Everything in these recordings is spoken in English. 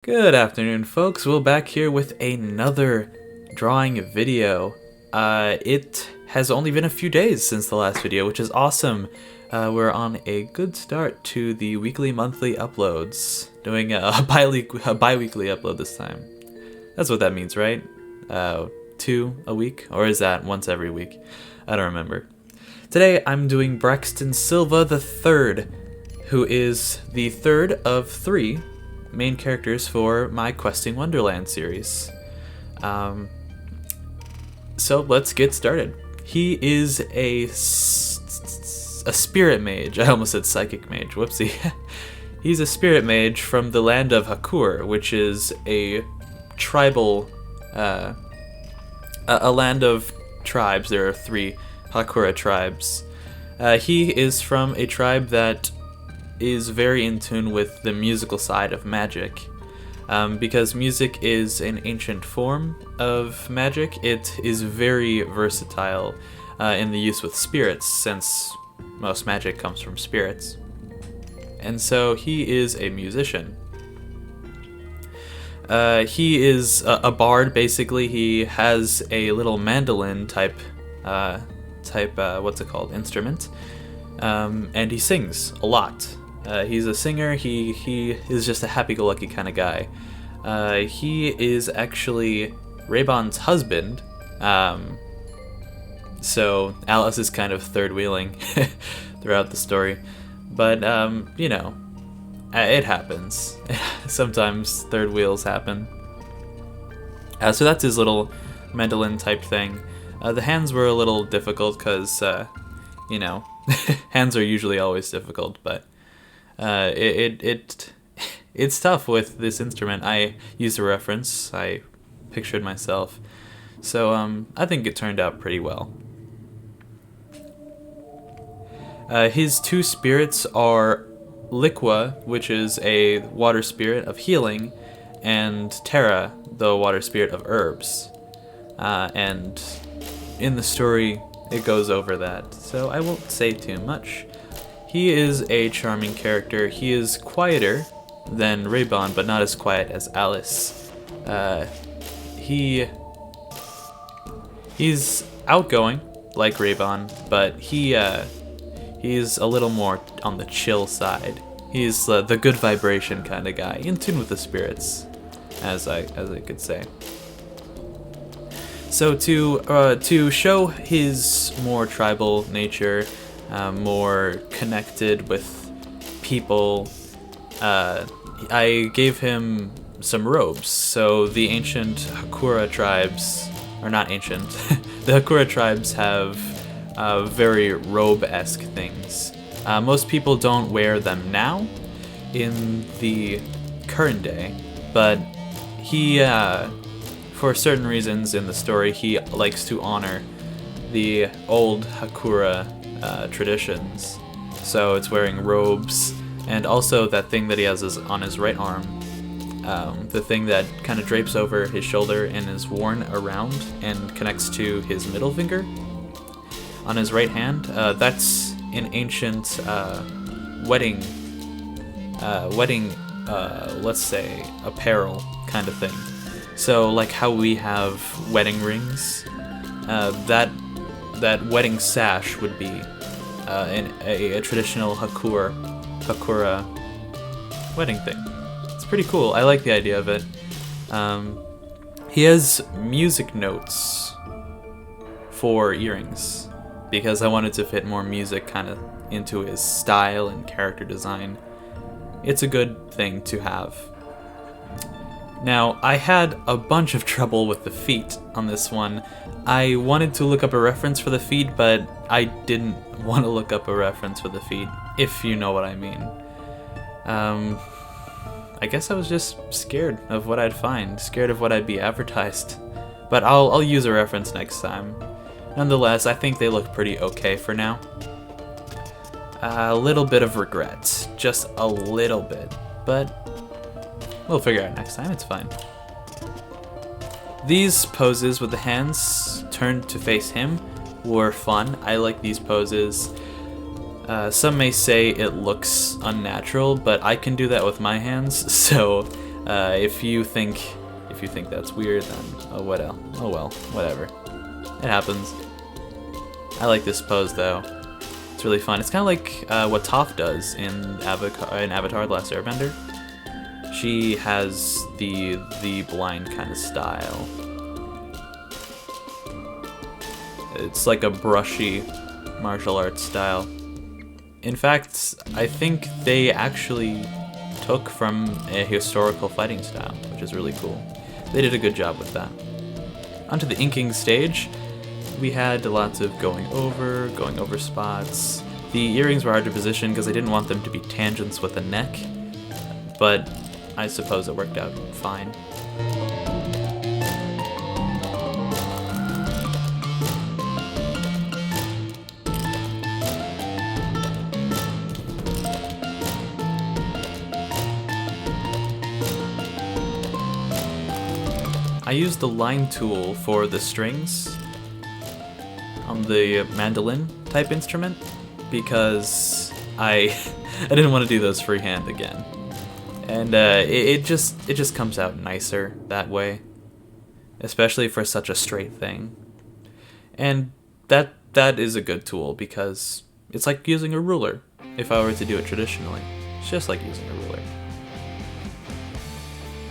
Good afternoon, folks. We're back here with another drawing video. It has only been a few days since the last video, which is awesome. We're on a good start to the weekly, monthly uploads. Doing a bi-weekly upload this time. That's what that means, right? 2 a week? Or is that once every week? I don't remember. Today I'm doing Braxton Silva III, who is the third of 3 main characters for my Questing Wonderland series. So let's get started. He is a spirit mage. I almost said psychic mage. Whoopsie. He's a spirit mage from the land of Hakur, which is a tribal, a land of tribes. There are 3 Hakura tribes. He is from a tribe that is very in tune with the musical side of magic. Because music is an ancient form of magic, it is very versatile in the use with spirits, since most magic comes from spirits. And so he is a musician. He is a bard, basically. He has a little mandolin type what's it called, instrument, and he sings a lot. He's a singer. He is just a happy-go-lucky kind of guy. He is actually Raybon's husband, so Alice is kind of third-wheeling throughout the story. But, you know, it happens. Sometimes third wheels happen. So that's his little mandolin type thing. The hands were a little difficult because, you know, hands are usually always difficult, but it's tough with this instrument. I used a reference. I pictured myself. So I think it turned out pretty well. His 2 spirits are Liqua, which is a water spirit of healing, and Terra, the water spirit of herbs. And in the story, it goes over that, so I won't say too much. He is a charming character. He is quieter than Raybon, but not as quiet as Alice. He's outgoing, like Raybon, but he's a little more on the chill side. He's the good vibration kind of guy, in tune with the spirits, as I could say. So to show his more tribal nature, more connected with people, I gave him some robes. So the ancient Hakura tribes, or not ancient, the Hakura tribes have very robe-esque things. Most people don't wear them now in the current day, but he, for certain reasons in the story, he likes to honor the old Hakura traditions. So it's wearing robes, and also that thing that he has is on his right arm. The thing that kind of drapes over his shoulder and is worn around and connects to his middle finger on his right hand. That's an ancient wedding, let's say, apparel kind of thing. So like how we have wedding rings, that wedding sash would be a traditional Hakura wedding thing. It's pretty cool. I like the idea of it. He has music notes for earrings because I wanted to fit more music kind of into his style and character design. It's a good thing to have. Now, I had a bunch of trouble with the feet on this one. I wanted to look up a reference for the feet, but I didn't want to look up a reference for the feet, if you know what I mean. I guess I was just scared of what I'd find, scared of what I'd be advertised. But I'll use a reference next time. Nonetheless, I think they look pretty okay for now. A little bit of regret, just a little bit, but we'll figure it out next time, it's fine. These poses with the hands turned to face him were fun. I like these poses. Some may say it looks unnatural, but I can do that with my hands, so If you think that's weird, then oh well, whatever. It happens. I like this pose though. It's really fun. It's kind of like what Toph does in Avatar: The Last Airbender. She has the blind kind of style. It's like a brushy martial arts style. In fact, I think they actually took from a historical fighting style, which is really cool. They did a good job with that. Onto the inking stage, we had lots of going over spots. The earrings were hard to position because I didn't want them to be tangents with the neck, but I suppose it worked out fine. I used the line tool for the strings on the mandolin type instrument because I didn't want to do those freehand again, and it just comes out nicer that way, especially for such a straight thing. And that is a good tool because it's like using a ruler. If I were to do it traditionally, it's just like using a ruler.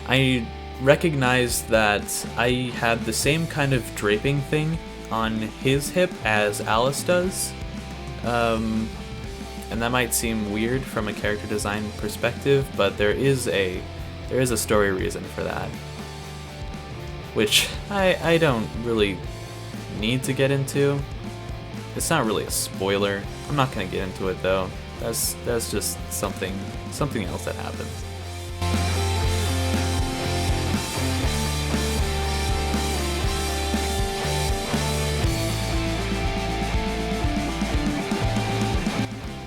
I recognized that I had the same kind of draping thing on his hip as Alice does, and that might seem weird from a character design perspective, but there is a story reason for that, which I don't really need to get into. It's not really a spoiler. I'm not gonna get into it though. That's just something else that happens.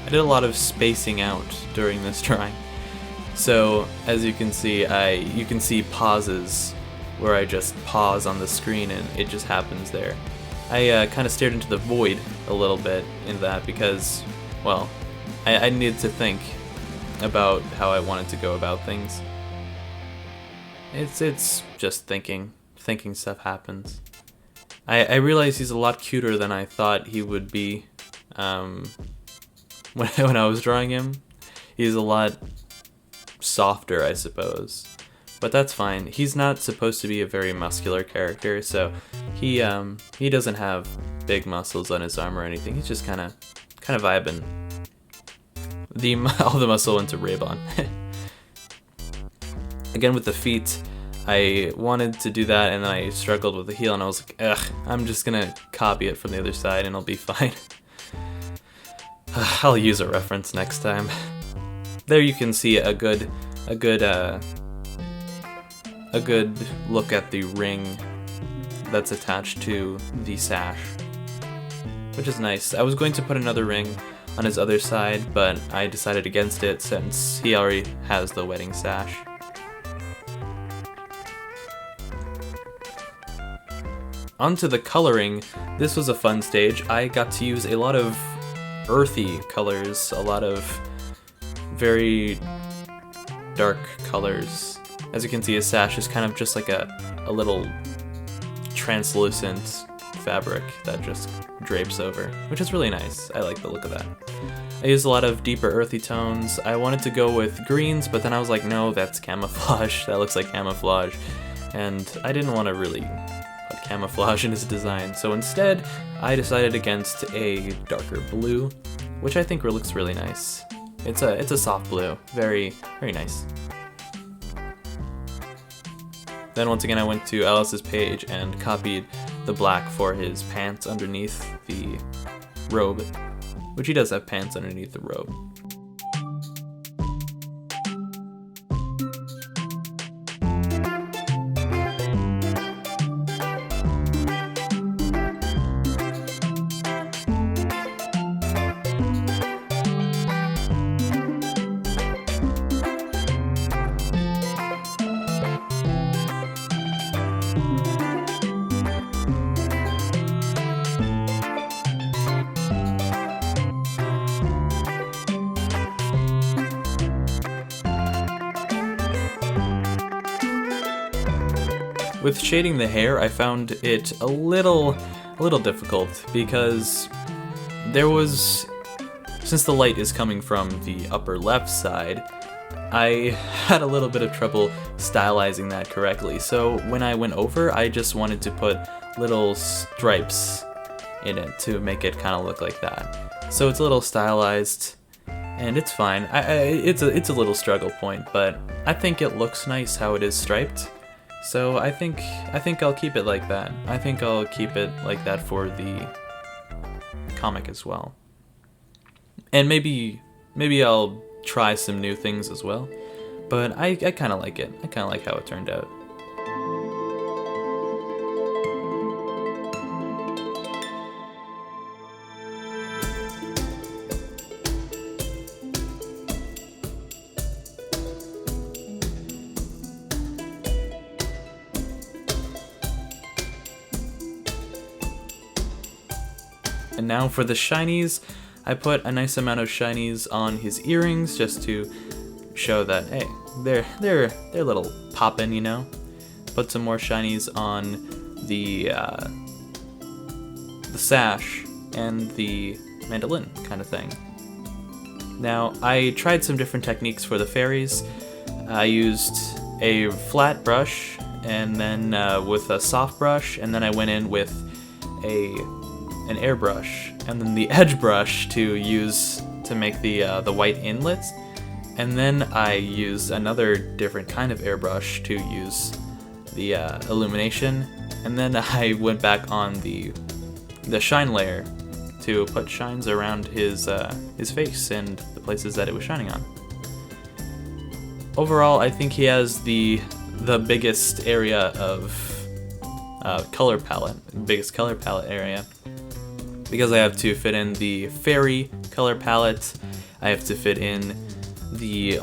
I did a lot of spacing out during this drawing. So as you can see, you can see pauses where I just pause on the screen and it just happens there. I kind of stared into the void a little bit in that because, well, I needed to think about how I wanted to go about things. It's just thinking stuff happens. I realized he's a lot cuter than I thought he would be. When I was drawing him, he's a lot softer, I suppose, but that's fine. He's not supposed to be a very muscular character, so he doesn't have big muscles on his arm or anything. He's just kind of vibing. All the muscle went to Raybon. Again with the feet, I wanted to do that and then I struggled with the heel and I was like, ugh, I'm just gonna copy it from the other side and I'll be fine. I'll use a reference next time. There you can see a good look at the ring that's attached to the sash, which is nice. I was going to put another ring on his other side, but I decided against it since he already has the wedding sash. Onto the coloring. This was a fun stage. I got to use a lot of earthy colors, a lot of very dark colors. As you can see, his sash is kind of just like a little translucent fabric that just drapes over, which is really nice. I like the look of that. I used a lot of deeper earthy tones. I wanted to go with greens, but then I was like, no, that's camouflage. That looks like camouflage. And I didn't want to really put camouflage in his design, so instead I decided against a darker blue, which I think looks really nice. It's a soft blue, very, very nice. Then once again I went to Alice's page and copied the black for his pants underneath the robe, which he does have pants underneath the robe. With shading the hair, I found it a little difficult because since the light is coming from the upper left side, I had a little bit of trouble stylizing that correctly. So when I went over, I just wanted to put little stripes in it to make it kind of look like that. So it's a little stylized, and it's fine. It's a little struggle point, but I think it looks nice how it is striped. So I think I'll keep it like that. I think I'll keep it like that for the comic as well. And maybe I'll try some new things as well. But I kind of like it. I kind of like how it turned out. And now for the shinies, I put a nice amount of shinies on his earrings just to show that, hey, they're a little poppin', you know. Put some more shinies on the sash and the mandolin kind of thing. Now, I tried some different techniques for the fairies. I used a flat brush and then with a soft brush, and then I went in with an airbrush and then the edge brush to use to make the white inlets, and then I used another different kind of airbrush to use the illumination, and then I went back on the shine layer to put shines around his face and the places that it was shining on. Overall, I think he has the biggest area of biggest color palette area, because I have to fit in the fairy color palette, I have to fit in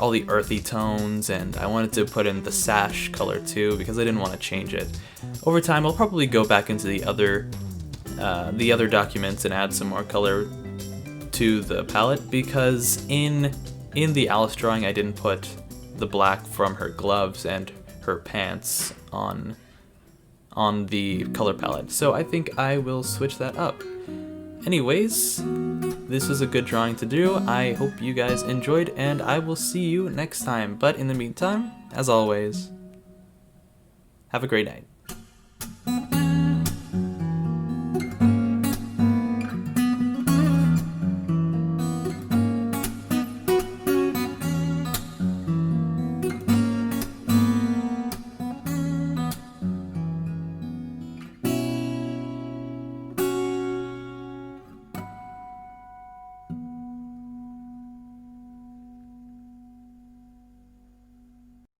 all the earthy tones, and I wanted to put in the sash color too because I didn't want to change it. Over time, I'll probably go back into the other documents and add some more color to the palette, because in the Alice drawing I didn't put the black from her gloves and her pants on the color palette, so I think I will switch that up. Anyways, this was a good drawing to do. I hope you guys enjoyed, and I will see you next time. But in the meantime, as always, have a great night.